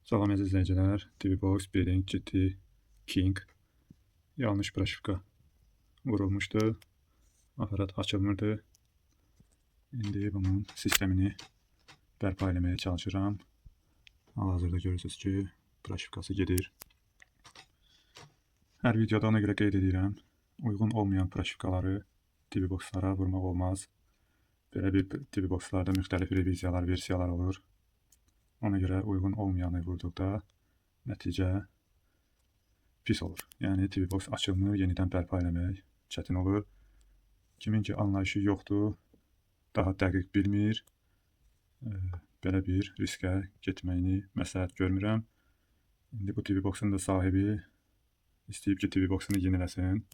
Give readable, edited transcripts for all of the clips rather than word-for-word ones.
Salam əziz izləyicilər, DVBox, Bearing, GT, King yanlış proşifka vurulmuşdu. Aparat açılmırdı. İndi bunun sistemini bərpa eləməyə çalışıram. Hal-hazırda görürsünüz ki, proşifkası gedir. Hər videoda ona görə qeyd edirəm, uyğun olmayan proşifkaları DVBoxlara vurmaq olmaz. Belə bir DVBoxlarda müxtəlif reviziyalar, versiyalar olur. Ona görə uyğun olmayanı vurduqda nəticə pis olur. Yəni DVBox açılmır, yenidən bərpa eləmək çətin olur. Kimin ki anlayışı yoxdur, daha dəqiq bilmir, belə bir riskə getməyini məsləhət görmürəm. İndi bu DVBoxun da sahibi istəyib ki, DVBoxunu yeniləsin.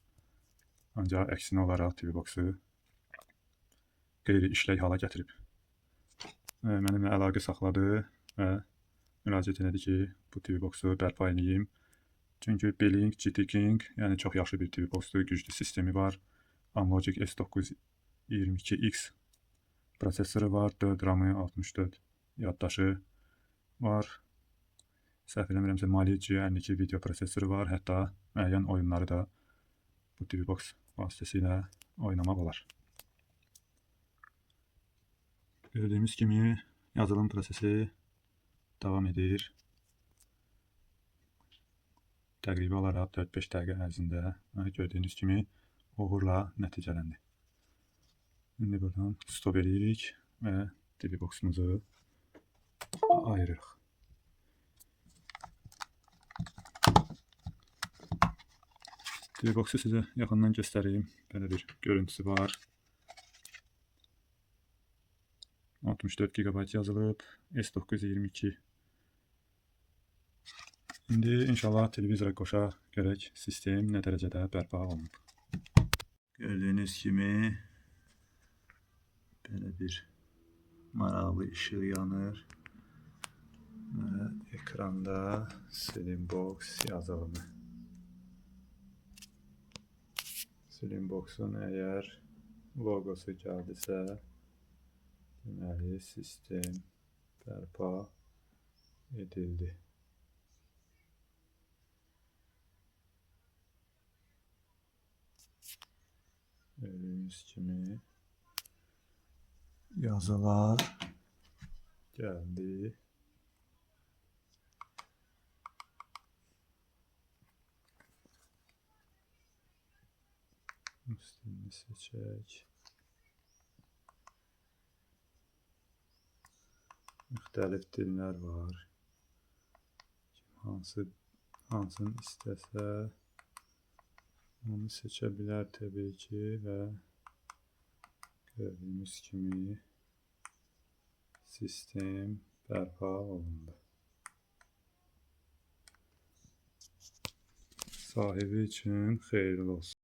Ancaq əksinə olaraq DVBoxu qeyri-işlək hala gətirib. Mənimlə əlaqə saxladı və müraciət elədi ki, bu DVBoxu bərpa edeyim. Çünki Bearing, GT King, yəni çox yaxşı bir DVBoxdur, güclü sistemi var. Amlogic S922X prosesoru var, 4 RAM-ı, 64 yaddaşı var. Səhv eləmirəmsə Mali G52 video prosesoru var, hətta müəyyən oyunları da bu DVBox vasitəsilə oynamaq olar. Gördüyümüz kimi yazılım prosesi davam edir. Təqribi olaraq 4-5 dəqiqə ərzində gördüyünüz kimi uğurla nəticələndi. İndi buradan stop edirik və DVBoxumuzu ayırırıq. DVBoxu sizə yaxından göstəreyim. Belə bir görüntüsü var. 64 GB yazılıb, S922. İndi inşallah televizora qoşa görək sistem nə dərəcədə bərpa olunub. Gördüyünüz kimi belə bir maraqlı işıq yanır və ekranda Slimbox yazılımı. Slimbox'un əgər logosu gəldisə, deməli sistem bərpa edildi. Gördüyünüz kimi yazılar gəldi. Üstünü seçək. Müxtəlif dillər var. Hansını istəsə onu seçə bilər təbii ki və gördüyünüz kimi sistem bərpa olundu. Sahibi üçün xeyirli olsun.